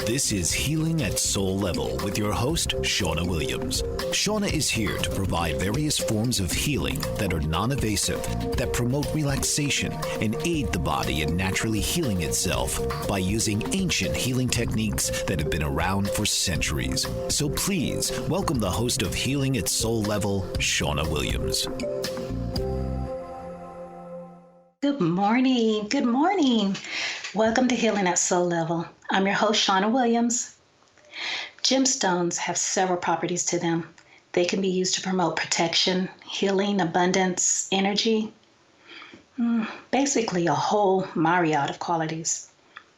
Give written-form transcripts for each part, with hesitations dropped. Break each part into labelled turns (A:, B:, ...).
A: This is Healing at Soul Level with your host, Shawna Williams. Shawna is here to provide various forms of healing that are non-invasive, that promote relaxation and aid the body in naturally healing itself by using ancient healing techniques that have been around for centuries. So please welcome the host of Healing at Soul Level, Shawna Williams.
B: Good morning. Good morning. Welcome to Healing at Soul Level. I'm your host, Shawna Williams. Gemstones have several properties to them. They can be used to promote protection, healing, abundance, energy, basically a whole myriad of qualities.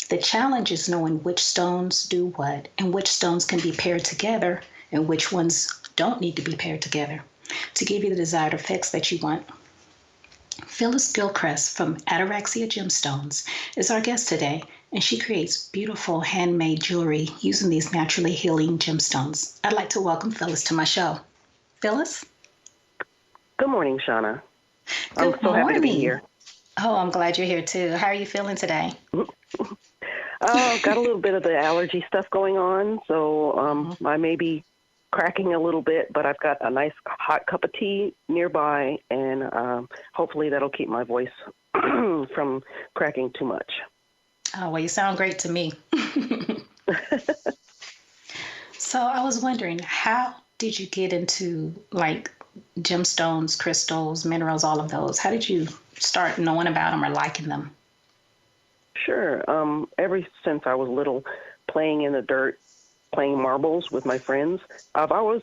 B: The challenge is knowing which stones do what and which stones can be paired together and which ones don't need to be paired together to give you the desired effects that you want. Phyllis Gilchrist from Ataraxia Gemstones is our guest today, and she creates beautiful handmade jewelry using these naturally healing gemstones. I'd like to welcome Phyllis to my show. Phyllis?
C: Good morning, Shawna.
B: Good
C: I'm so happy to be here.
B: Oh, I'm glad you're here too. How are you feeling today?
C: Got a little bit of the allergy stuff going on, so I may be cracking a little bit, but I've got a nice hot cup of tea nearby, and hopefully that'll keep my voice from cracking too much.
B: Oh, well, you sound great to me. So I was wondering, how did you get into like gemstones, crystals, minerals, all of those? How did you start knowing about them or liking them?
C: Sure. Ever since I was little, playing in the dirt, playing marbles with my friends, I've always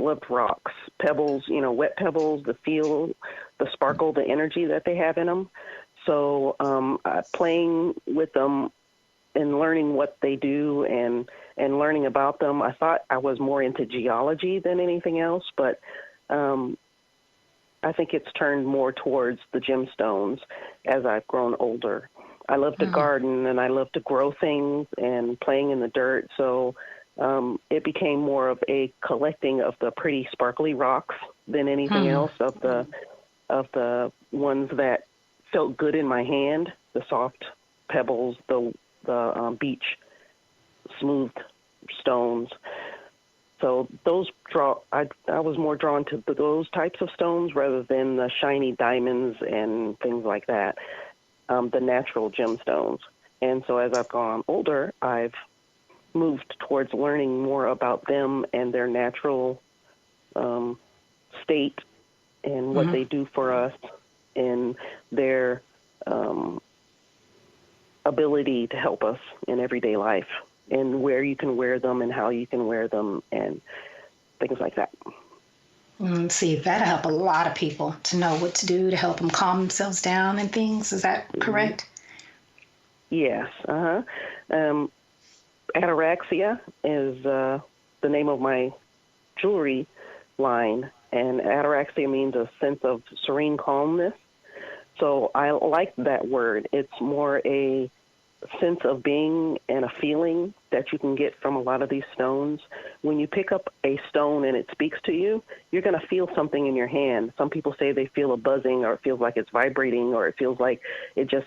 C: loved rocks, pebbles, wet pebbles, the feel, the sparkle, the energy that they have in them. So playing with them and learning what they do and learning about them, I thought I was more into geology than anything else, but I think it's turned more towards the gemstones as I've grown older. I love to garden and I love to grow things and playing in the dirt. So it became more of a collecting of the pretty sparkly rocks than anything else, of the ones that felt good in my hand, the soft pebbles, the beach smooth stones. So those I was more drawn to those types of stones rather than the shiny diamonds and things like that. The natural gemstones. And so as I've gone older, I've moved towards learning more about them and their natural state and what they do for us and their ability to help us in everyday life and where you can wear them and how you can wear them and things like that.
B: See, that'll help a lot of people to know what to do to help them calm themselves down and things. Is that correct?
C: Yes. Ataraxia is the name of my jewelry line, and ataraxia means a sense of serene calmness. So I like that word. It's more a sense of being and a feeling that you can get from a lot of these stones. When you pick up a stone and it speaks to you, you're going to feel something in your hand. Some people say they feel a buzzing, or it feels like it's vibrating, or it feels like it just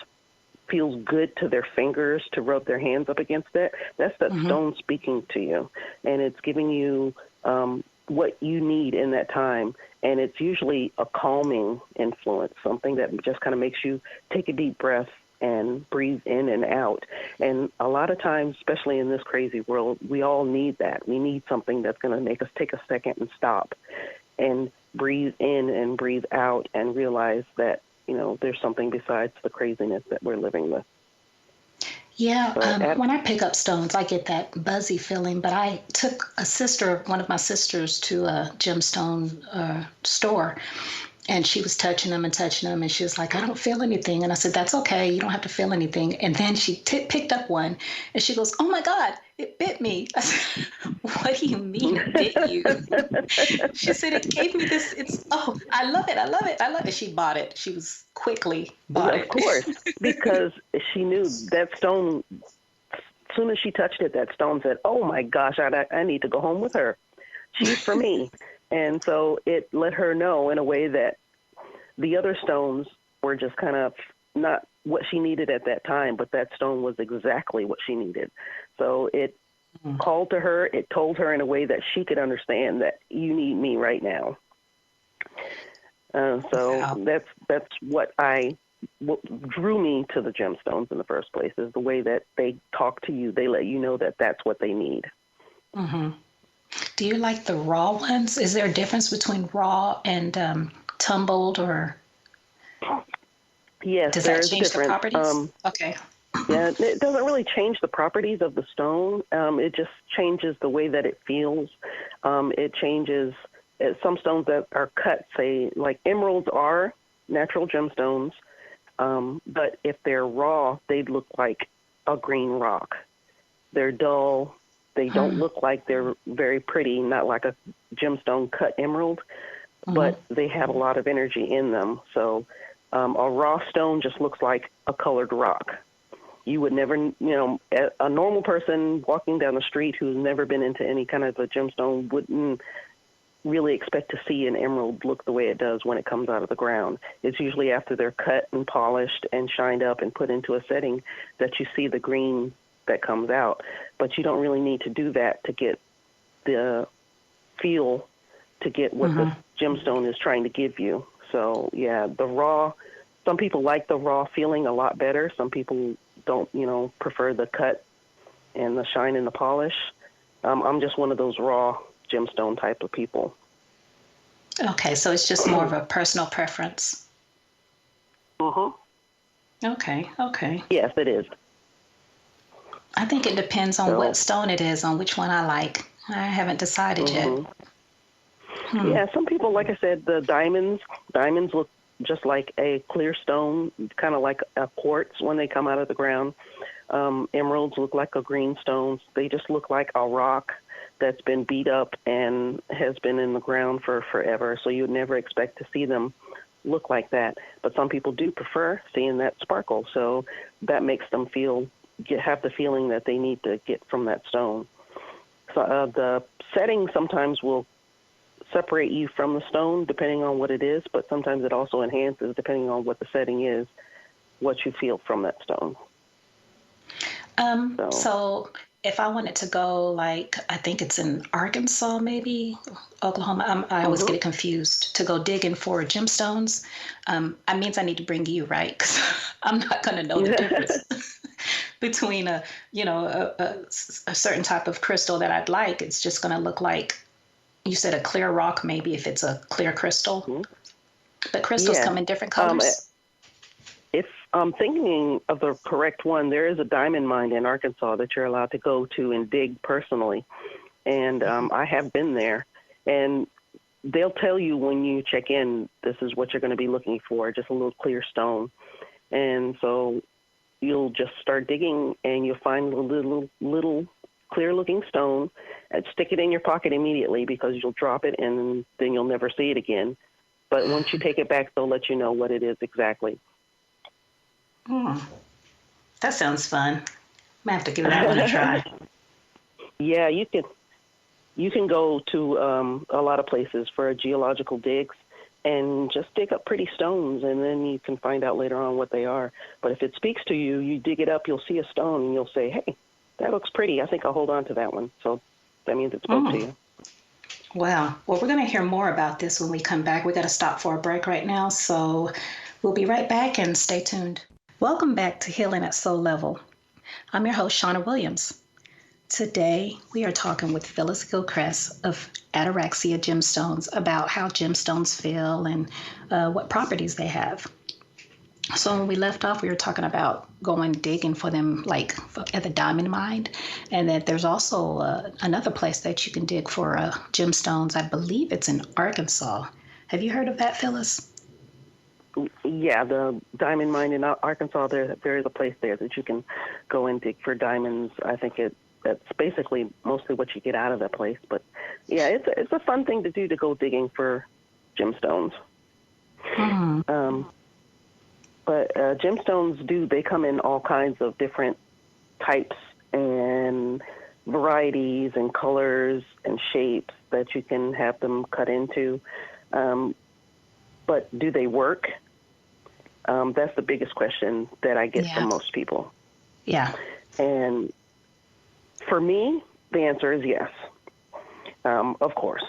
C: feels good to their fingers to rub their hands up against it. That's that stone speaking to you, and it's giving you what you need in that time. And it's usually a calming influence, something that just kind of makes you take a deep breath and breathe in and out. And a lot of times, especially in this crazy world, we all need that. We need something that's going to make us take a second and stop and breathe in and breathe out and realize that, there's something besides the craziness that we're living with.
B: Yeah, when I pick up stones, I get that buzzy feeling, but I took one of my sisters to a gemstone store, and she was touching them, and she was like, I don't feel anything. And I said, that's okay. You don't have to feel anything. And then she picked up one, and she goes, oh, my God, it bit me. I said, what do you mean it bit you? She said, it gave me this. I love it. She bought it. She was quickly bought it.
C: Of course, because she knew that stone, as soon as she touched it, that stone said, oh, my gosh, I need to go home with her. She's for me. And so it let her know in a way that the other stones were just kind of not what she needed at that time, but that stone was exactly what she needed. So it called to her. It told her in a way that she could understand that you need me right now. So that's what drew me to the gemstones in the first place, is the way that they talk to you. They let you know that that's what they need.
B: Mm-hmm. Do you like the raw ones? Is there a difference between raw and tumbled, or
C: yes,
B: does
C: there
B: that
C: is a
B: change the
C: difference.
B: properties? Okay.
C: Yeah, it doesn't really change the properties of the stone. It just changes the way that it feels. It changes some stones that are cut, say, like emeralds are natural gemstones, but if they're raw, they look like a green rock. They're dull. They don't look like they're very pretty, not like a gemstone cut emerald, but they have a lot of energy in them. So a raw stone just looks like a colored rock. You would never, a normal person walking down the street who's never been into any kind of a gemstone wouldn't really expect to see an emerald look the way it does when it comes out of the ground. It's usually after they're cut and polished and shined up and put into a setting that you see the green that comes out. But you don't really need to do that to get the feel, to get what the gemstone is trying to give you. So, yeah, some people like the raw feeling a lot better. Some people don't, prefer the cut and the shine and the polish. I'm just one of those raw gemstone type of people.
B: Okay, so it's just more of a personal preference. Okay.
C: Yes, it is.
B: I think it depends on what stone it is, on which one I like. I haven't decided yet.
C: Yeah, some people, like I said, the diamonds look just like a clear stone, kind of like a quartz when they come out of the ground. Emeralds look like a green stone. They just look like a rock that's been beat up and has been in the ground for forever. So you would never expect to see them look like that. But some people do prefer seeing that sparkle. So that makes them have the feeling that they need to get from that stone. So the setting sometimes will separate you from the stone depending on what it is, but sometimes it also enhances, depending on what the setting is, what you feel from that stone.
B: So if I wanted to go, like, I think it's in Arkansas, maybe Oklahoma, I always get it confused, to go digging for gemstones, that means I need to bring you, right? Because I'm not going to know the difference between a certain type of crystal that I'd like. It's just going to look like, you said, a clear rock, maybe, if it's a clear crystal. But crystals come in different colors.
C: If I'm thinking of the correct one, there is a diamond mine in Arkansas that you're allowed to go to and dig personally. And I have been there. And they'll tell you when you check in, this is what you're going to be looking for, just a little clear stone. And so you'll just start digging, and you'll find a little clear-looking stone, and stick it in your pocket immediately, because you'll drop it and then you'll never see it again. But once you take it back, they'll let you know what it is exactly.
B: That sounds fun. I might have to give that one a try.
C: Yeah, you can go to a lot of places for geological digs and just dig up pretty stones, and then you can find out later on what they are. But if it speaks to you, you dig it up, you'll see a stone, and you'll say, hey, that looks pretty. I think I'll hold on to that one. So that means it spoke to you.
B: Wow. Well, we're going to hear more about this when we come back. We got to stop for a break right now, so we'll be right back, and stay tuned. Welcome back to Healing at Soul Level. I'm your host, Shawna Williams. Today, we are talking with Phyllis Gilchrist of Ataraxia Gemstones about how gemstones feel and what properties they have. So when we left off, we were talking about going digging for them, like at the diamond mine, and that there's also another place that you can dig for gemstones. I believe it's in Arkansas. Have you heard of that, Phyllis?
C: Yeah, the diamond mine in Arkansas, there is a place there that you can go and dig for diamonds. I think that's basically mostly what you get out of that place. But yeah, it's a fun thing to do, to go digging for gemstones. But gemstones they come in all kinds of different types and varieties and colors and shapes that you can have them cut into. But do they work? That's the biggest question that I get from most people.
B: Yeah.
C: And for me, The answer is yes. Of course.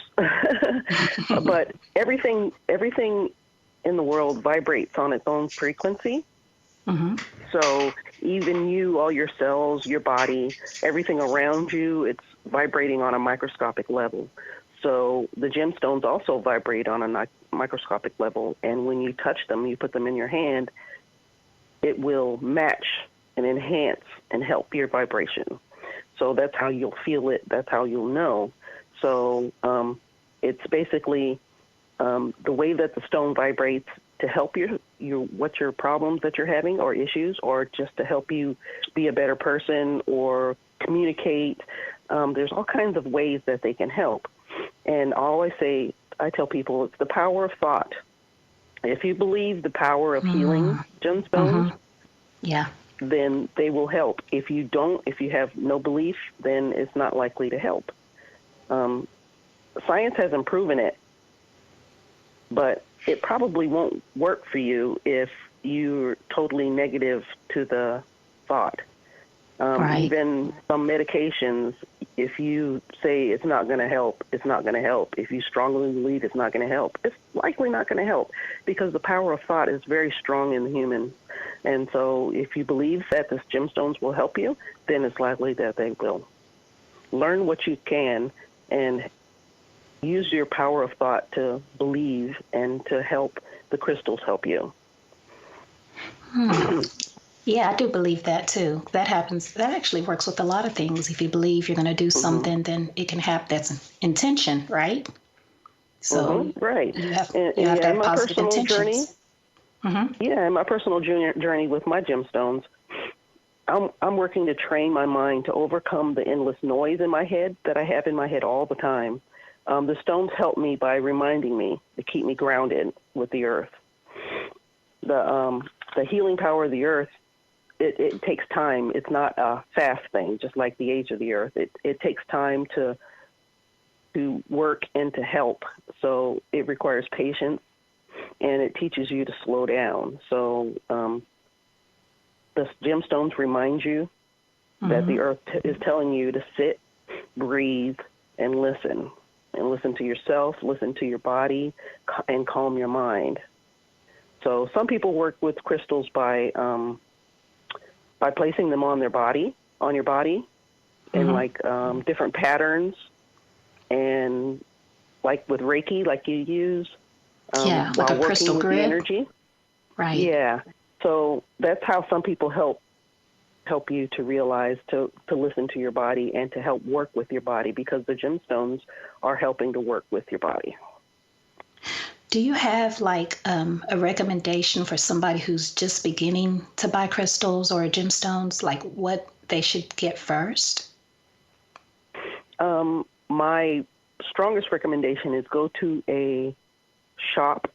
C: But everything in the world vibrates on its own frequency.
B: Mm-hmm.
C: So even you, all your cells, your body, everything around you, it's vibrating on a microscopic level. So the gemstones also vibrate on a microscopic level. And when you touch them, you put them in your hand, it will match and enhance and help your vibration. So that's how you'll feel it. That's how you'll know. So it's basically the way that the stone vibrates to help what your problems that you're having or issues, or just to help you be a better person or communicate. There's all kinds of ways that they can help. And I tell people, it's the power of thought. If you believe the power of healing gemstones,
B: yeah,
C: then they will help. If you don't, if you have no belief, then it's not likely to help. Science hasn't proven it, but it probably won't work for you if you're totally negative to the thought.
B: Right.
C: Even some medications, if you say it's not going to help, it's not going to help. If you strongly believe it's not going to help, it's likely not going to help, because the power of thought is very strong in the human. And so if you believe that the gemstones will help you, then it's likely that they will. Learn what you can and use your power of thought to believe and to help the crystals help you.
B: Yeah, I do believe that too. That happens. That actually works with a lot of things. If you believe you're going to do something, then it can happen. That's an intention, right? So
C: right.
B: you have
C: and
B: to have positive intentions.
C: Yeah, in my personal journey with my gemstones, I'm working to train my mind to overcome the endless noise in my head that I have in my head all the time. The stones help me by reminding me to keep me grounded with the earth. The healing power of the earth, it takes time. It's not a fast thing, just like the age of the earth. It takes time to work and to help. So it requires patience, and it teaches you to slow down. So the gemstones remind you that the earth is telling you to sit, breathe, and listen. And listen to yourself, listen to your body, and calm your mind. So some people work with crystals by placing them on your body, in like different patterns, and like with Reiki, like you use,
B: like a crystal
C: with
B: grid.
C: the energy.
B: Right.
C: Yeah. So that's how some people help you to realize to listen to your body and to help work with your body, because the gemstones are helping to work with your body.
B: Do you have like a recommendation for somebody who's just beginning to buy crystals or gemstones, like what they should get first?
C: My strongest recommendation is go to a shop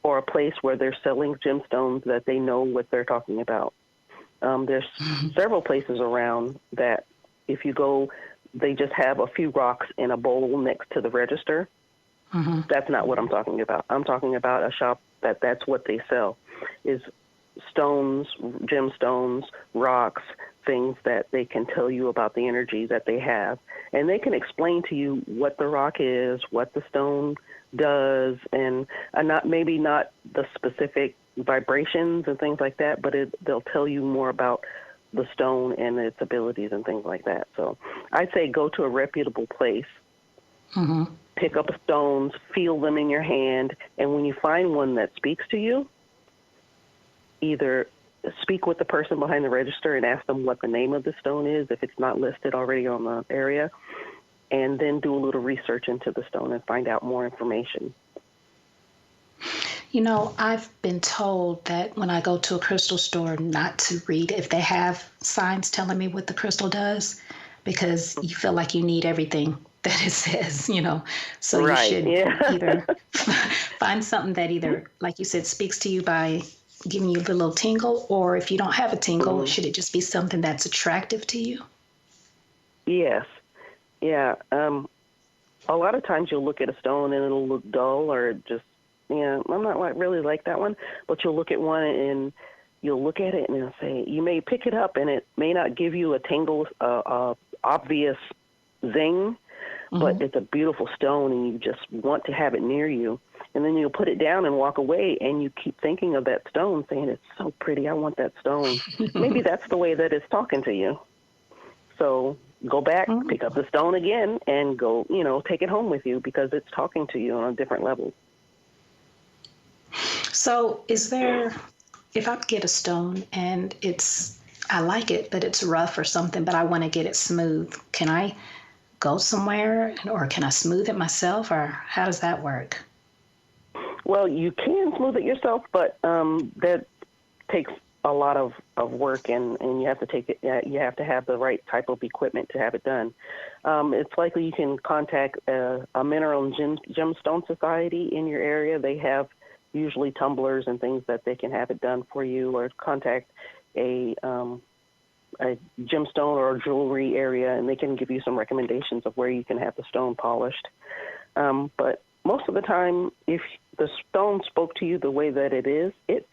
C: or a place where they're selling gemstones that they know what they're talking about. There's several places around that if you go, they just have a few rocks in a bowl next to the register. That's not what I'm talking about. I'm talking about a shop that's what they sell, is stones, gemstones, rocks, things that they can tell you about the energy that they have. And they can explain to you what the rock is, what the stone does, and not the specific vibrations and things like that, but they'll tell you more about the stone and its abilities and things like that. So I'd say go to a reputable place, pick up stones, feel them in your hand, and when you find one that speaks to you, either speak with the person behind the register and ask them what the name of the stone is if it's not listed already on the area, and then do a little research into the stone and find out more information.
B: You know, I've been told that when I go to a crystal store not to read if they have signs telling me what the crystal does, because you feel like you need everything that it says, So you should either find something that either, like you said, speaks to you by giving you a little tingle, or if you don't have a tingle, should it just be something that's attractive to you?
C: Yes. Yeah. A lot of times you'll look at a stone and it'll look dull or just, I'm not really like that one, but you'll look at one and you'll look at it and it'll say, you may pick it up and it may not give you a tingle, obvious zing, but it's a beautiful stone and you just want to have it near you. And then you'll put it down and walk away and you keep thinking of that stone saying, it's so pretty, I want that stone. Maybe that's the way that it's talking to you. So go back, pick up the stone again and go, take it home with you because it's talking to you on a different level.
B: So if I get a stone and I like it, but it's rough or something, but I want to get it smooth, can I go somewhere or can I smooth it myself or how does that work?
C: Well, you can smooth it yourself, but that takes a lot of work and you have to you have to have the right type of equipment to have it done. It's likely you can contact a mineral and gemstone society in your area. They have usually tumblers and things that they can have it done for you, or contact a gemstone or jewelry area, and they can give you some recommendations of where you can have the stone polished. But most of the time, if the stone spoke to you the way that it is, it's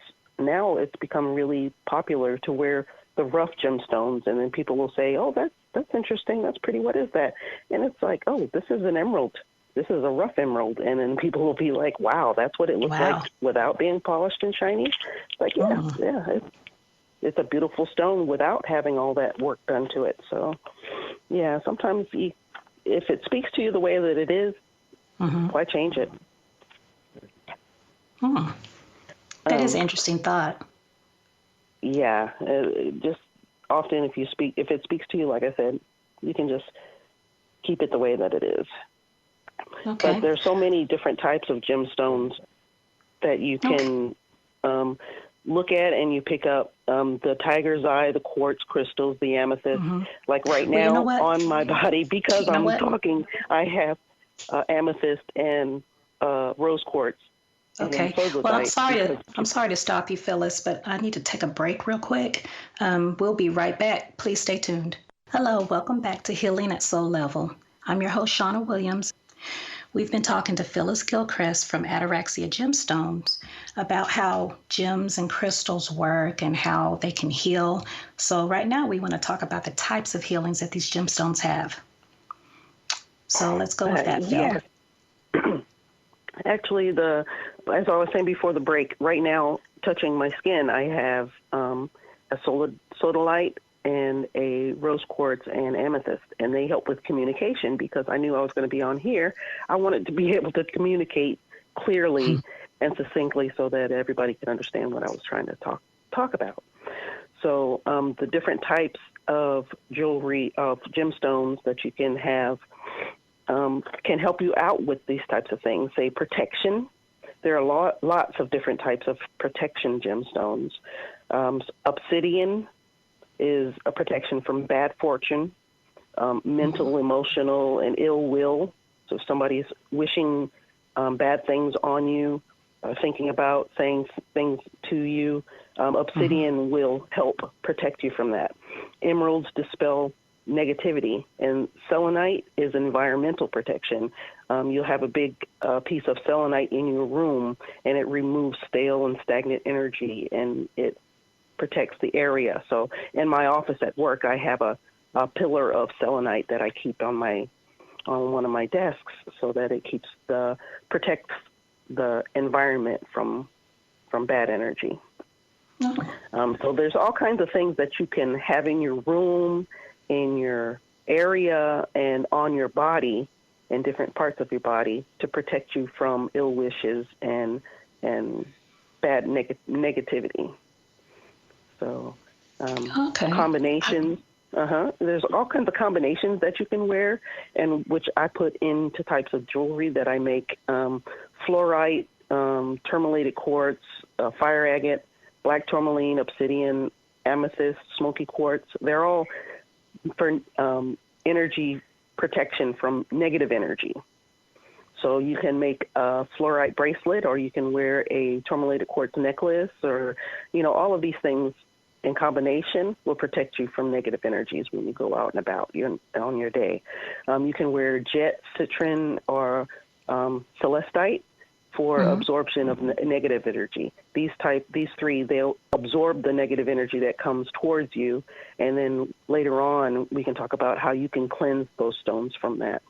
C: become really popular to wear the rough gemstones, and then people will say, oh, that's interesting, that's pretty, what is that? And it's like, oh, this is an emerald. This is a rough emerald. And then people will be like, wow, that's what it looks like without being polished and shiny. It's like, it's a beautiful stone without having all that work done to it. So, yeah, sometimes if it speaks to you the way that it is, why change it?
B: That is an interesting thought.
C: Yeah, just often if it speaks to you, like I said, you can just keep it the way that it is. Okay. But there's so many different types of gemstones that you can look at, and you pick up the tiger's eye, the quartz crystals, the amethyst. Like right now on my body, because I'm talking, I have amethyst and rose quartz.
B: Okay. Well, I'm sorry to stop you, Phyllis, but I need to take a break real quick. We'll be right back. Please stay tuned. Hello, welcome back to Healing at Soul Level. I'm your host, Shawna Williams. We've been talking to Phyllis Gilchrist from Ataraxia Gemstones about how gems and crystals work and how they can heal. So right now we want to talk about the types of healings that these gemstones have. So let's go with that, Phil.
C: Yeah. Actually, as I was saying before the break, right now, touching my skin, I have a sodalite and a rose quartz and amethyst, and they help with communication because I knew I was going to be on here. I wanted to be able to communicate clearly and succinctly so that everybody could understand what I was trying to talk about. So the different types of jewelry, of gemstones that you can have can help you out with these types of things. Say protection. There are lots of different types of protection gemstones. Obsidian is a protection from bad fortune, mental, emotional, and ill will. So if somebody's wishing bad things on you, thinking about saying things to you, obsidian will help protect you from that. Emeralds dispel negativity, and selenite is environmental protection. You'll have a big piece of selenite in your room, and it removes stale and stagnant energy, and it protects the area. So in my office at work, I have a pillar of selenite that I keep on one of my desks so that it protects the environment from bad energy. So there's all kinds of things that you can have in your room, in your area, and on your body, in different parts of your body, to protect you from ill wishes and bad negativity. So combinations. There's all kinds of combinations that you can wear, and which I put into types of jewelry that I make. Fluorite, tourmalated quartz, fire agate, black tourmaline, obsidian, amethyst, smoky quartz. They're all for energy protection from negative energy. So you can make a fluorite bracelet, or you can wear a tourmalated quartz necklace, or, all of these things in combination will protect you from negative energies when you go out and about on your day. You can wear jet, citron, or celestite for absorption of negative energy. these three, they'll absorb the negative energy that comes towards you. And then later on, we can talk about how you can cleanse those stones from that.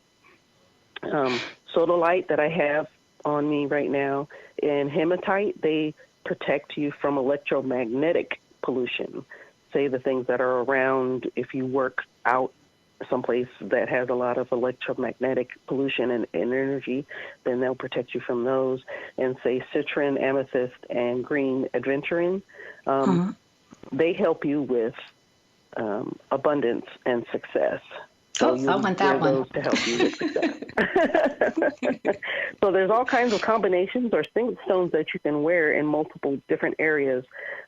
C: Sodalite that I have on me right now and hematite, they protect you from electromagnetic pollution. Say the things that are around, if you work out someplace that has a lot of electromagnetic pollution and energy, then they'll protect you from those. And say citron, amethyst, and green aventurine, they help you with abundance and success. So
B: I want that one.
C: Those to help you with success. So there's all kinds of combinations or single stones that you can wear in multiple different areas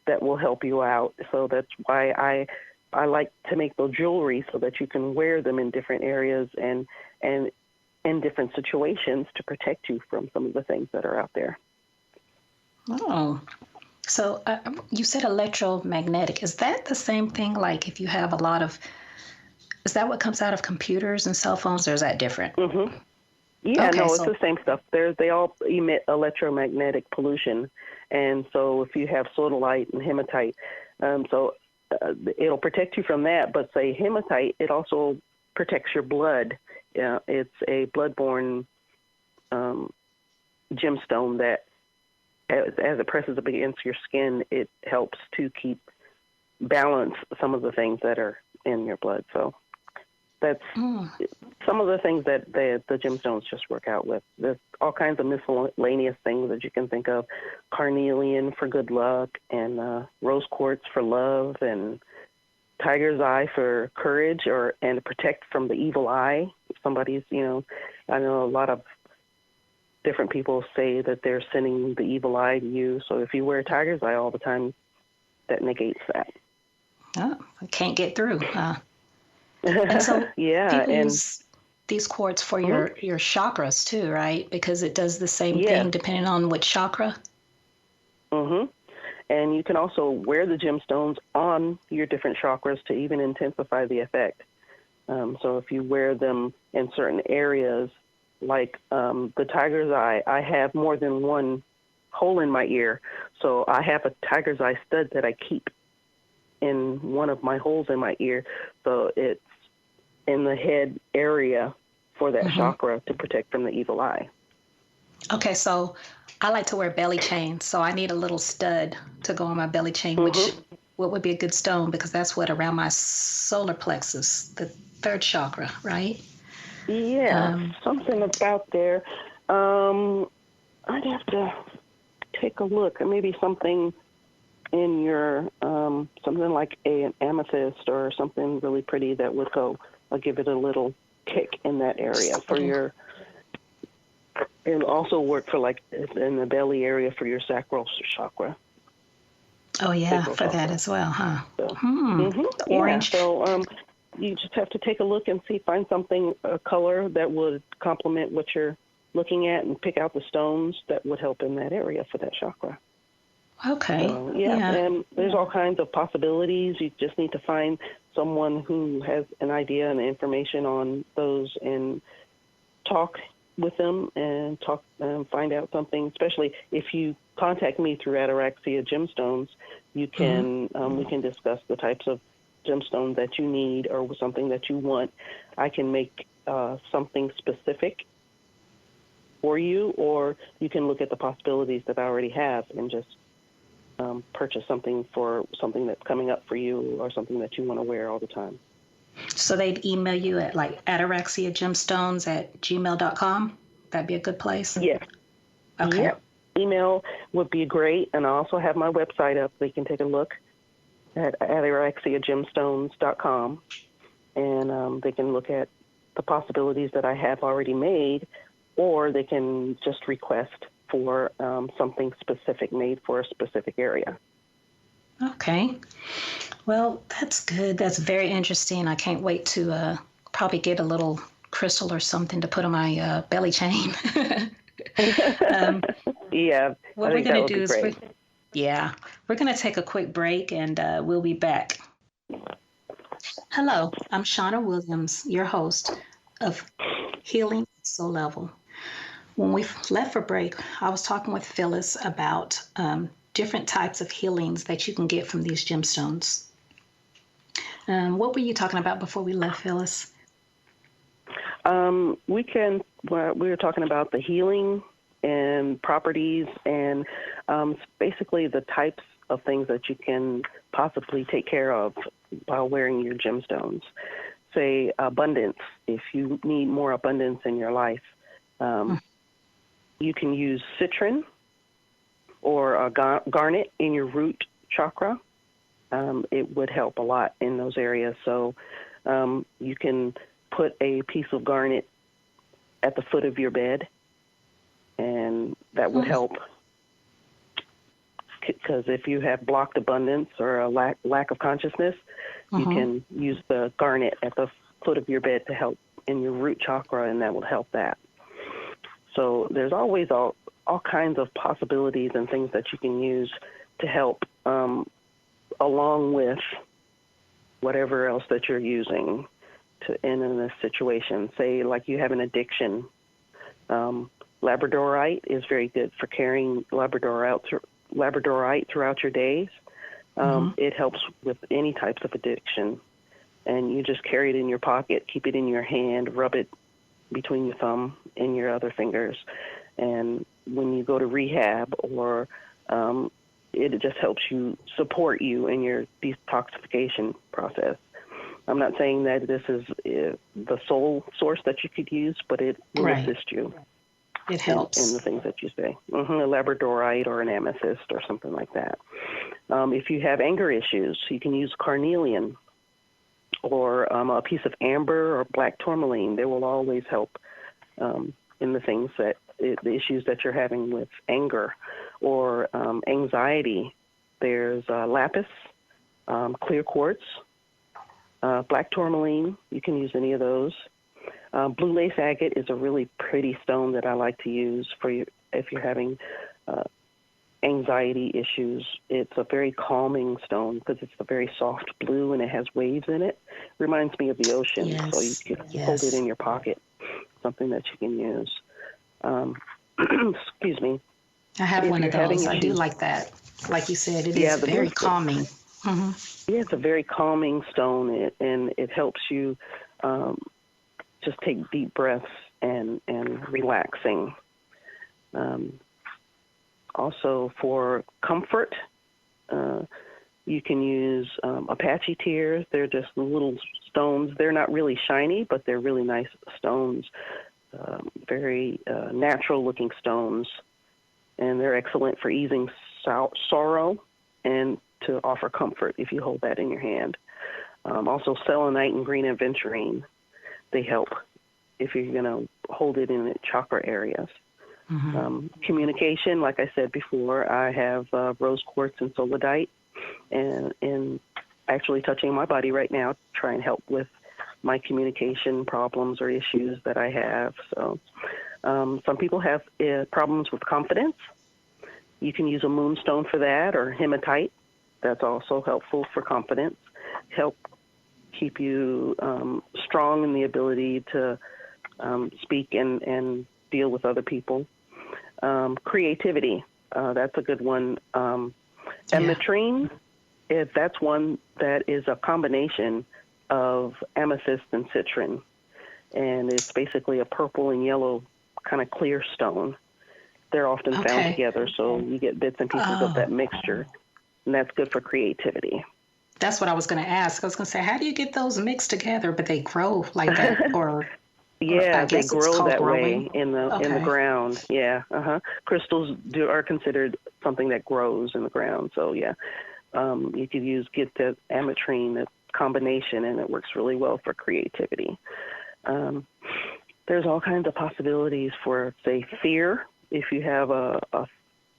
C: that will help you out. So that's why I like to make the jewelry so that you can wear them in different areas and in different situations to protect you from some of the things that are out there.
B: Oh, so you said electromagnetic. Is that the same thing? Like if you have a lot of, is that what comes out of computers and cell phones, or is that different?
C: Mm-hmm. Yeah, okay, it's the same stuff. They all emit electromagnetic pollution. And so if you have sodalite and hematite, it'll protect you from that. But say hematite, it also protects your blood. It's a blood-borne gemstone that, as it presses up against your skin, it helps to keep balance some of the things that are in your blood. So that's some of the things that the gemstones just work out with. There's all kinds of miscellaneous things that you can think of. Carnelian for good luck, and rose quartz for love, and tiger's eye for courage and protect from the evil eye. If somebody's, I know a lot of different people say that they're sending the evil eye to you. So if you wear tiger's eye all the time, that negates that.
B: Oh, I can't get through. And so people use these quartz for your chakras too, right? Because it does the same thing depending on which chakra.
C: Mm-hmm. And you can also wear the gemstones on your different chakras to even intensify the effect. So if you wear them in certain areas, like the tiger's eye, I have more than one hole in my ear. So I have a tiger's eye stud that I keep in one of my holes in my ear. So it's in the head area for that chakra to protect from the evil eye. Okay,
B: so I like to wear belly chains, so I need a little stud to go on my belly chain, which what would be a good stone, because that's what around my solar plexus, the third chakra, right?
C: Yeah, something about there. I'd have to take a look. Maybe something in your, something like an amethyst or something really pretty that would go. I'll give it a little kick in that area for your. It'll also work for like in the belly area for your sacral chakra.
B: Oh yeah, for chakra. That as well, huh?
C: So,
B: orange.
C: Yeah, so you just have to take a look and find something, a color that would complement what you're looking at, and pick out the stones that would help in that area for that chakra.
B: Okay.
C: So, and there's all kinds of possibilities. You just need to find someone who has an idea and information on those and talk with them and find out something. Especially if you contact me through Ataraxia Gemstones, you can we can discuss the types of gemstone that you need or something that you want. I can make something specific for you, or you can look at the possibilities that I already have and just purchase something for something that's coming up for you or something that you want to wear all the time.
B: So they'd email you at like ataraxiagemstones@gmail.com? That'd be a good place?
C: Yeah.
B: Okay.
C: Yep. Email would be great. And I also have my website up. They can take a look at ataraxiagemstones.com. And they can look at the possibilities that I have already made, or they can just request for something specific made for a specific area.
B: Okay. Well, that's good. That's very interesting. I can't wait to probably get a little crystal or something to put on my belly chain. What we're going to do is we're going to take a quick break, and we'll be back. Hello, I'm Shawna Williams, your host of Healing Soul Level. When we left for break, I was talking with Phyllis about different types of healings that you can get from these gemstones. What were you talking about before we left, Phyllis?
C: We were talking about the healing and properties and basically the types of things that you can possibly take care of while wearing your gemstones. Say abundance. If you need more abundance in your life, you can use citron or a garnet in your root chakra. It would help a lot in those areas. So you can put a piece of garnet at the foot of your bed, and that would help. Because if you have blocked abundance or a lack of consciousness, you can use the garnet at the foot of your bed to help in your root chakra, and that will help that. So there's always all kinds of possibilities and things that you can use to help along with whatever else that you're using in this situation. Say like you have an addiction. Labradorite is very good for carrying labradorite throughout your days. It helps with any types of addiction. And you just carry it in your pocket, keep it in your hand, rub it between your thumb and your other fingers. And when you go to rehab or it just helps you support you in your detoxification process. I'm not saying that this is the sole source that you could use, but it will assist you.
B: It helps.
C: In the things that you say. A labradorite or an amethyst or something like that. If you have anger issues, you can use carnelian or a piece of amber or black tourmaline. They will always help in the things the issues that you're having with anger or anxiety. There's lapis, clear quartz, black tourmaline. You can use any of those. Blue lace agate is a really pretty stone that I like to use for you if you're having anxiety issues. It's a very calming stone because it's a very soft blue and it has waves in it. Reminds me of the ocean, so you can hold it in your pocket. Something that you can use. Excuse me.
B: I have one of those. I do like that. Like you said, it is very calming. Yeah,
C: it's a very calming stone, and it helps you just take deep breaths and relaxing. Also for comfort, you can use Apache tears. They're just little stones. They're not really shiny, but they're really nice stones. Very natural-looking stones, and they're excellent for easing sorrow and to offer comfort if you hold that in your hand. Also, selenite and green aventurine, they help if you're going to hold it in the chakra areas. Communication, like I said before, I have rose quartz and solidite, and actually touching my body right now to try and help with my communication problems or issues that I have. So some people have problems with confidence. You can use a moonstone for that, or hematite. That's also helpful for confidence. Help keep you strong in the ability to speak and deal with other people. Creativity, that's a good one. Ametrine, that's one that is a combination of amethyst and citron, and it's basically a purple and yellow kind of clear stone. They're often found together, so you get bits and pieces of that mixture, and that's good for creativity.
B: That's what I was going to ask. I was going to say, how do you get those mixed together, but they grow like that? Or
C: they grow that way in the ground. Crystals are considered something that grows in the ground. So you could get the ametrine, the combination, and it works really well for creativity. There's all kinds of possibilities for, say, fear. If you have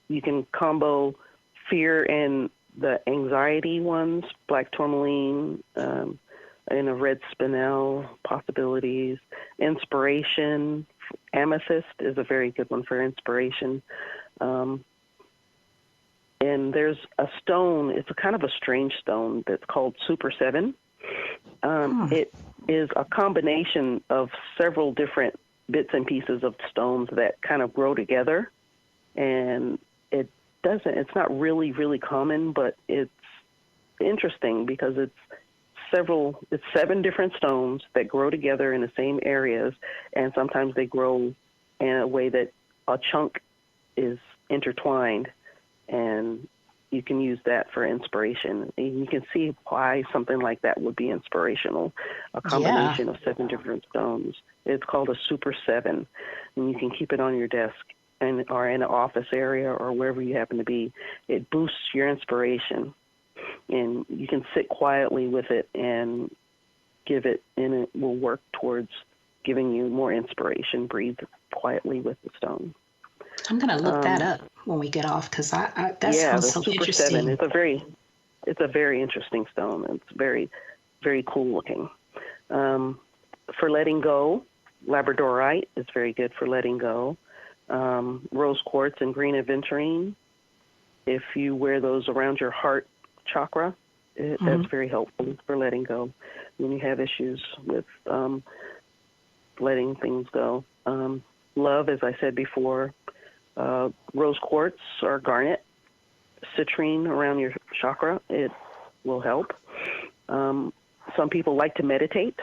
C: you can combo fear and the anxiety ones, black tourmaline, and a red spinel possibilities. Inspiration, amethyst is a very good one for inspiration. And there's a stone, it's a kind of a strange stone that's called Super 7. It is a combination of several different bits and pieces of stones that kind of grow together, and it It's not really, really common, but it's interesting because it's 7 different stones that grow together in the same areas, and sometimes they grow in a way that a chunk is intertwined, and you can use that for inspiration. And you can see why something like that would be inspirational, a combination of 7 different stones. It's called a Super 7, and you can keep it on your desk or in an office area or wherever you happen to be. It boosts your inspiration, and you can sit quietly with it and give it, and it will work towards giving you more inspiration. Breathe quietly with the stone.
B: I'm going to look that up when we get off, because that sounds so
C: Super
B: interesting.
C: 7. It's a very interesting stone. It's very, very cool looking. For letting go, labradorite is very good for letting go. Rose quartz and green aventurine, if you wear those around your heart chakra, that's very helpful for letting go when you have issues with letting things go. Love, as I said before, rose quartz or garnet, citrine around your chakra, it will help. Some people like to meditate.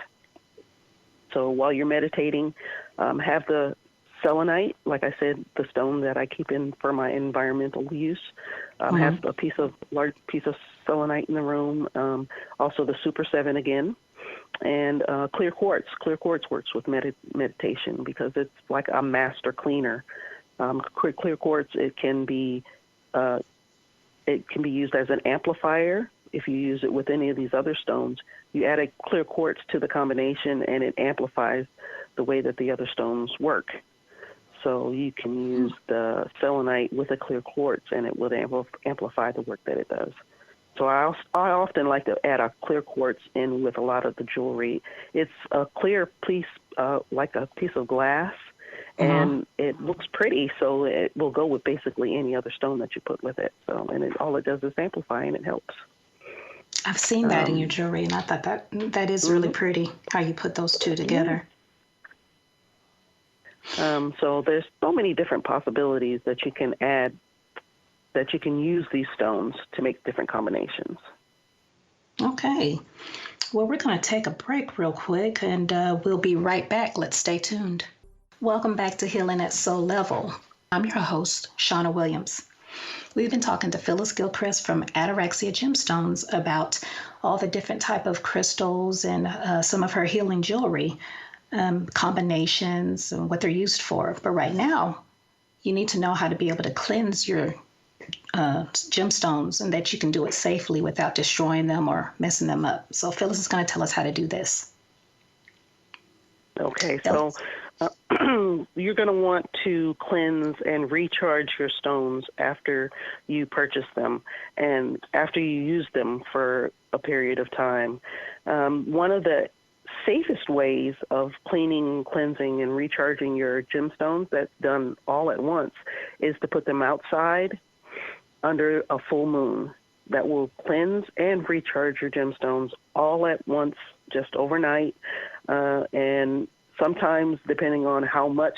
C: So while you're meditating, have the selenite, like I said, the stone that I keep in for my environmental use. Have a large piece of selenite in the room. Also the Super 7 again. And clear quartz. Clear quartz works with meditation because it's like a master cleaner. Clear quartz, it can be used as an amplifier. If you use it with any of these other stones, you add a clear quartz to the combination, and it amplifies the way that the other stones work. So you can use the selenite with a clear quartz, and it will amplify the work that it does. So I often like to add a clear quartz in with a lot of the jewelry. It's a clear piece, like a piece of glass, and it looks pretty, so it will go with basically any other stone that you put with it. So, and all it does is amplify, and it helps.
B: I've seen that in your jewelry, and I thought that is really pretty, how you put those two together.
C: So there's so many different possibilities that you can add, that you can use these stones to make different combinations.
B: Okay. Well, we're going to take a break real quick, and we'll be right back. Let's stay tuned. Welcome back to Healing at Soul Level. I'm your host, Shawna Williams. We've been talking to Phyllis Gilchrist from Ataraxia Gemstones about all the different type of crystals and some of her healing jewelry combinations and what they're used for. But right now, you need to know how to be able to cleanse your gemstones, and that you can do it safely without destroying them or messing them up. So Phyllis is going to tell us how to do this.
C: Okay, so you're going to want to cleanse and recharge your stones after you purchase them and after you use them for a period of time. One of the safest ways of cleaning, cleansing, and recharging your gemstones that's done all at once is to put them outside under a full moon. That will cleanse and recharge your gemstones all at once, just overnight. And sometimes, depending on how much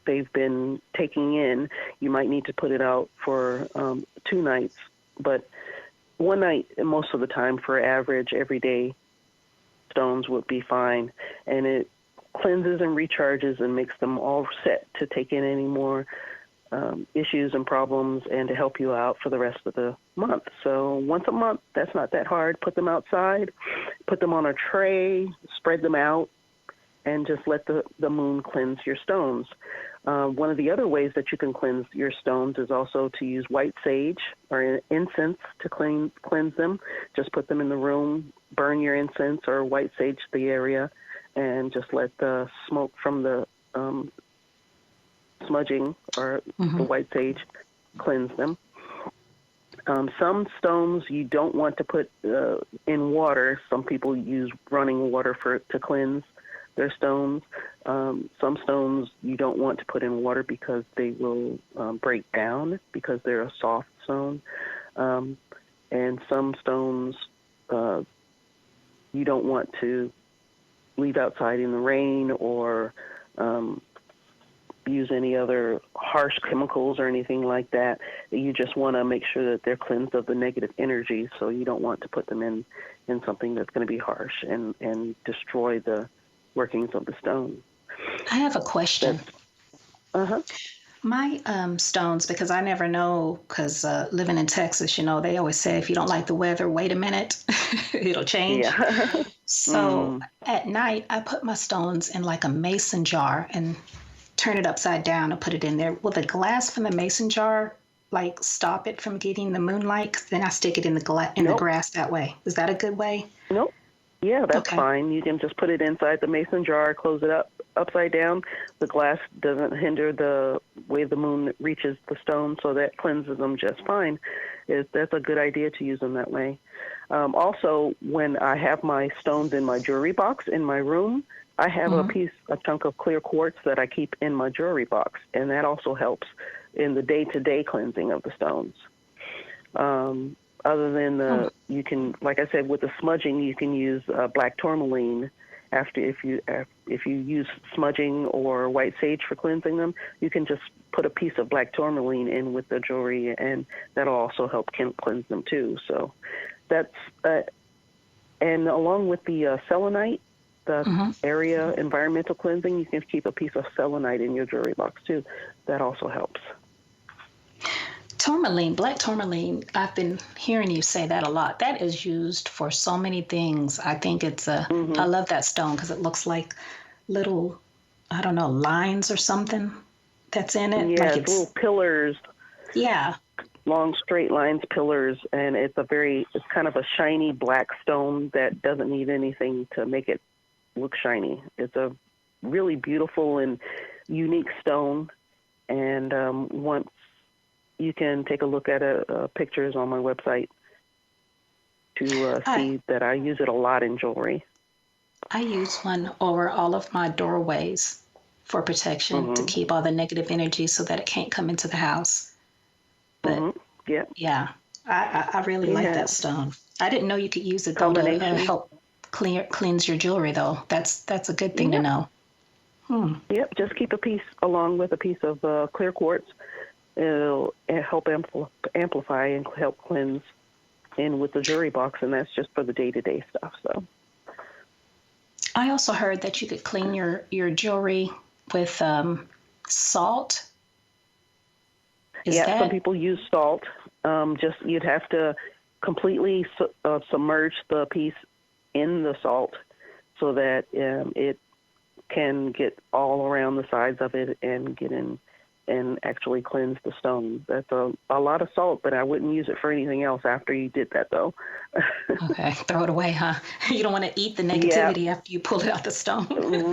C: they've been taking in, you might need to put it out for 2 nights. But 1 night, most of the time, for average, everyday stones would be fine. And it cleanses and recharges and makes them all set to take in any more issues and problems, and to help you out for the rest of the month. So once a month, that's not that hard. Put them outside, put them on a tray, spread them out, and just let the moon cleanse your stones. One of the other ways that you can cleanse your stones is also to use white sage or incense to cleanse them. Just put them in the room, burn your incense or white sage the area, and just let the smoke from the smudging or the white sage cleanse them. Some stones you don't want to put in water. Some people use running water to cleanse their stones. Some stones you don't want to put in water because they will break down because they're a soft stone. And some stones you don't want to leave outside in the rain or use any other harsh chemicals or anything like that. You just want to make sure that they're cleansed of the negative energy, so you don't want to put them in something that's going to be harsh and destroy the workings of the stone.
B: I have a question.
C: Uh-huh.
B: My stones, because I never know, because living in Texas, they always say if you don't like the weather, wait a minute, it'll change.
C: Yeah.
B: So at night, I put my stones in like a mason jar and turn it upside down and put it in there. Will the glass from the mason jar like stop it from getting the moonlight? 'Cause then I stick it in the grass that way. Is that a good way?
C: Nope. Yeah, that's
B: Okay.
C: fine. You can just put it inside the mason jar, close it up upside down. The glass doesn't hinder the way the moon reaches the stone, so that cleanses them just fine. That's a good idea to use them that way. Also, when I have my stones in my jewelry box in my room, I have a chunk of clear quartz that I keep in my jewelry box, and that also helps in the day-to-day cleansing of the stones. Other than you can, like I said, with the smudging, you can use black tourmaline. If you use smudging or white sage for cleansing them, you can just put a piece of black tourmaline in with the jewelry, and that'll also help cleanse them too. So that's and along with the selenite, the area environmental cleansing, you can keep a piece of selenite in your jewelry box too. That also helps.
B: Tourmaline, black tourmaline, I've been hearing you say that a lot. That is used for so many things. I think it's I love that stone because it looks like little, I don't know, lines or something that's in it.
C: Yeah,
B: like
C: it's little pillars.
B: Yeah.
C: Long straight lines, pillars, and it's kind of a shiny black stone that doesn't need anything to make it look shiny. It's a really beautiful and unique stone, and once you can take a look at pictures on my website to see that I use it a lot in jewelry. I
B: use one over all of my doorways for protection to keep all the negative energy so that it can't come into the house. But yeah, I really like that stone. I didn't know you could use it though to help cleanse your jewelry though. That's a good thing to know.
C: Yep, just keep a piece along with a piece of clear quartz. It'll help amplify and help cleanse in with the jewelry box, and that's just for the day-to-day stuff. So,
B: I also heard that you could clean your jewelry with salt.
C: Some people use salt. You'd have to completely submerge the piece in the salt so that it can get all around the sides of it and get in and actually cleanse the stone. That's a lot of salt, but I wouldn't use it for anything else after you did that, though.
B: Okay, throw it away, huh? You don't want to eat the negativity after you pull it out the stone.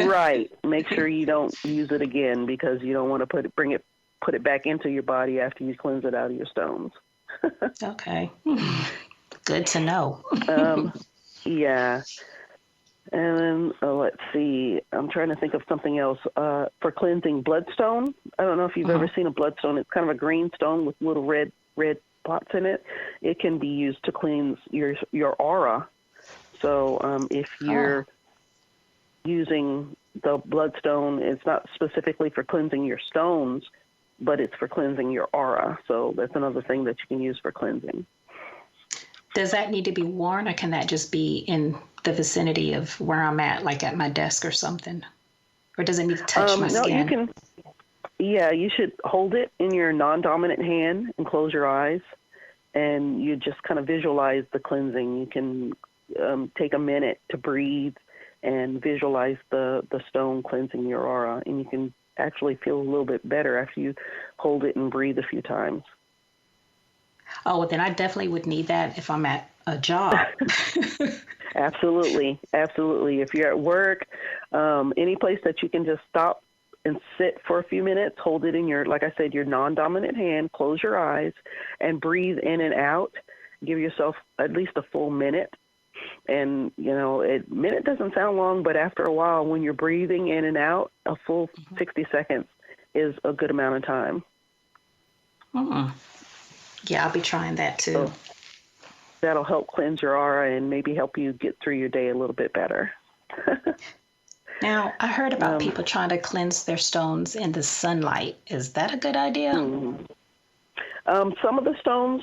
C: Right. Make sure you don't use it again because you don't want to put it back into your body after you cleanse it out of your stones.
B: Okay. Good to know.
C: Yeah. And then let's see. I'm trying to think of something else for cleansing bloodstone. I don't know if you've ever seen a bloodstone. It's kind of a green stone with little red spots in it. It can be used to cleanse your aura. So if you're using the bloodstone, it's not specifically for cleansing your stones, but it's for cleansing your aura. So that's another thing that you can use for cleansing.
B: Does that need to be worn, or can that just be in the vicinity of where I'm at, like at my desk or something? Or does it need to touch my skin?
C: You should hold it in your non-dominant hand and close your eyes, and you just kind of visualize the cleansing. You can take a minute to breathe and visualize the stone cleansing your aura, and you can actually feel a little bit better after you hold it and breathe a few times.
B: Oh, well, then I definitely would need that if I'm at a job.
C: Absolutely. If you're at work, any place that you can just stop and sit for a few minutes, hold it in your, like I said, your non-dominant hand, close your eyes, and breathe in and out. Give yourself at least a full minute. And, a minute doesn't sound long, but after a while, when you're breathing in and out, a full 60 seconds is a good amount of time.
B: Yeah, I'll be trying that too.
C: So that'll help cleanse your aura and maybe help you get through your day a little bit better.
B: Now, I heard about people trying to cleanse their stones in the sunlight. Is that a good idea?
C: Some of the stones,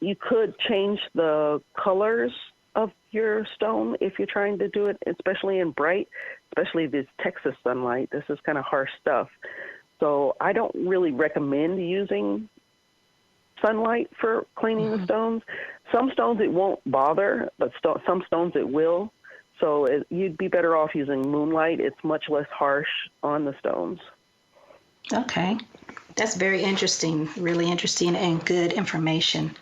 C: you could change the colors of your stone if you're trying to do it, especially in bright, especially this Texas sunlight. This is kind of harsh stuff. So I don't really recommend using sunlight for cleaning the stones. Some stones it won't bother, but some stones it will. So you'd be better off using moonlight. It's much less harsh on the stones.
B: Okay. That's very interesting, really interesting and good information.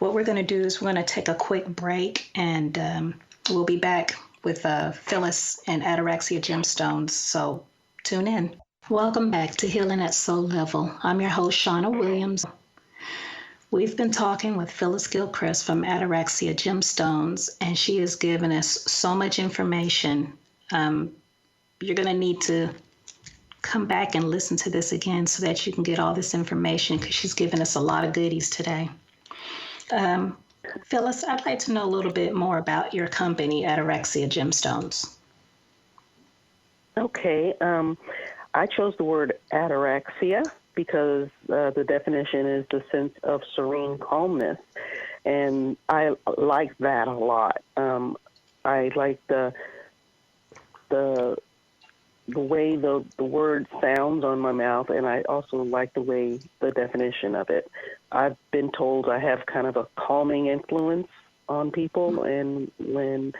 B: What we're going to do is we're going to take a quick break, and we'll be back with Phyllis and Ataraxia Gemstones. So tune in. Welcome back to Healing at Soul Level. I'm your host, Shawna Williams. We've been talking with Phyllis Gilchrist from Ataraxia Gemstones, and she has given us so much information. You're going to need to come back and listen to this again so that you can get all this information, because she's given us a lot of goodies today. Phyllis, I'd like to know a little bit more about your company, Ataraxia Gemstones.
C: Okay. I chose the word ataraxia because the definition is the sense of serene calmness. And I like that a lot. I like the way the word sounds on my mouth, and I also like the way the definition of it. I've been told I have kind of a calming influence on people, and when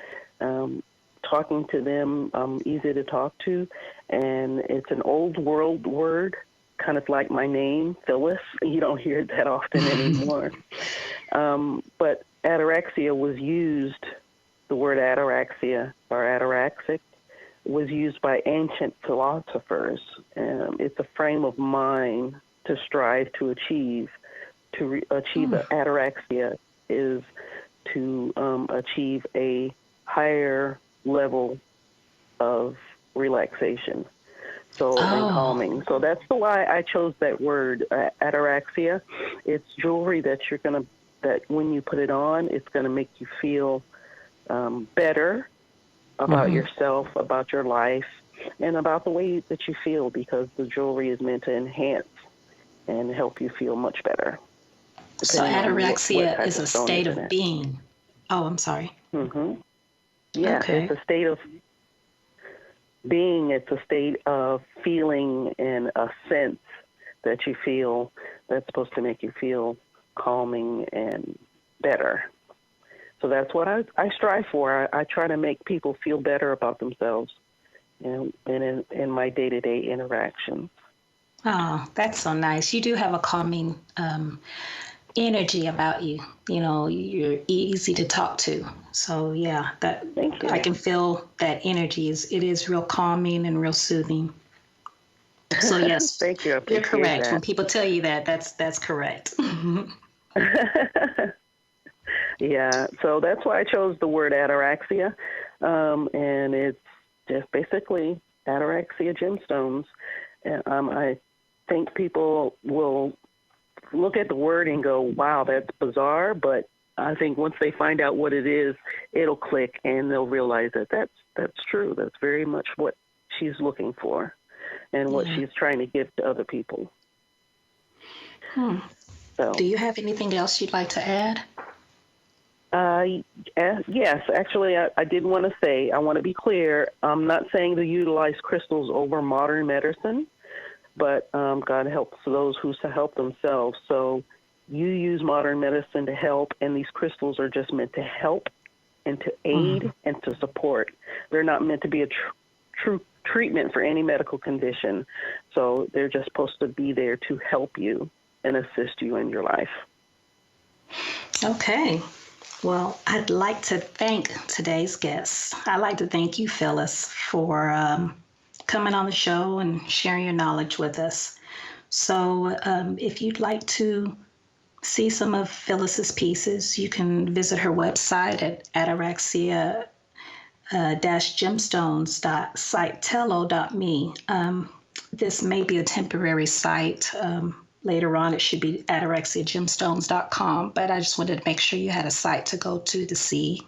C: talking to them, I'm easy to talk to, and it's an old world word, kind of like my name, Phyllis. You don't hear it that often anymore. But ataraxia was used, the word ataraxia or ataraxic, was used by ancient philosophers. It's a frame of mind to strive to achieve. To achieve ataraxia is to achieve a higher level of relaxation. So and calming. So that's why I chose that word, ataraxia. It's jewelry that that when you put it on, it's gonna make you feel better about yourself, about your life, and about the way that you feel, because the jewelry is meant to enhance and help you feel much better.
B: So ataraxia is a state of being. Oh, I'm sorry.
C: Yeah,
B: okay.
C: It's a state of being. It's a state of feeling and a sense that you feel that's supposed to make you feel calming and better. So that's what I strive for. I try to make people feel better about themselves and in my day-to-day interactions.
B: Oh, that's so nice. You do have a calming energy about you. You know, you're easy to talk to. So yeah,
C: Thank you.
B: I can feel that energy. It is real calming and real soothing. So yes,
C: thank you.
B: You're correct.
C: That.
B: When people tell you that, that's correct.
C: Yeah, so that's why I chose the word ataraxia, and it's just basically Ataraxia Gemstones. I think people will look at the word and go, wow, that's bizarre, but I think once they find out what it is, it'll click and they'll realize that that's true. That's very much what she's looking for and what she's trying to give to other people. So,
B: do you have anything else you'd like to add?
C: Yes, actually, I did want to say, I want to be clear, I'm not saying to utilize crystals over modern medicine, but God helps those who help themselves. So you use modern medicine to help, and these crystals are just meant to help and to aid and to support. They're not meant to be a true treatment for any medical condition. So they're just supposed to be there to help you and assist you in your life.
B: Okay. Well, I'd like to thank today's guests. I'd like to thank you, Phyllis, for coming on the show and sharing your knowledge with us. So if you'd like to see some of Phyllis's pieces, you can visit her website at ataraxia-gemstones.sitello.me. This may be a temporary site. Later on, it should be ataraxiagemstones.com, but I just wanted to make sure you had a site to go to see.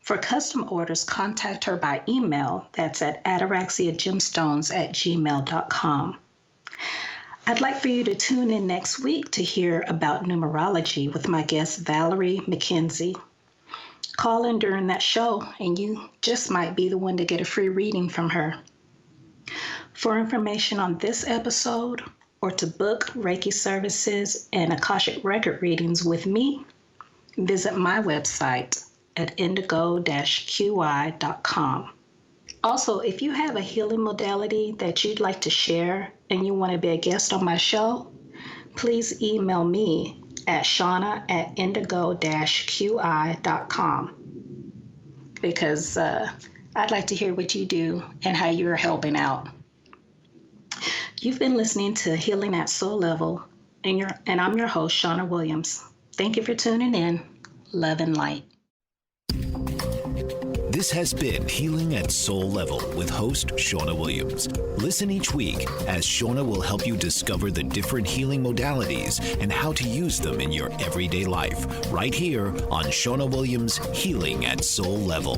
B: For custom orders, contact her by email. That's at ataraxiagemstones@gmail.com. I'd like for you to tune in next week to hear about numerology with my guest Valerie McKenzie. Call in during that show and you just might be the one to get a free reading from her. For information on this episode or to book Reiki services and Akashic record readings with me, visit my website at indigo-qi.com. Also, if you have a healing modality that you'd like to share and you want to be a guest on my show, please email me at Shawna@indigo-qi.com because I'd like to hear what you do and how you're helping out. You've been listening to Healing at Soul Level, and I'm your host, Shawna Williams. Thank you for tuning in. Love and light.
A: This has been Healing at Soul Level with host Shawna Williams. Listen each week as Shawna will help you discover the different healing modalities and how to use them in your everyday life, right here on Shawna Williams' Healing at Soul Level.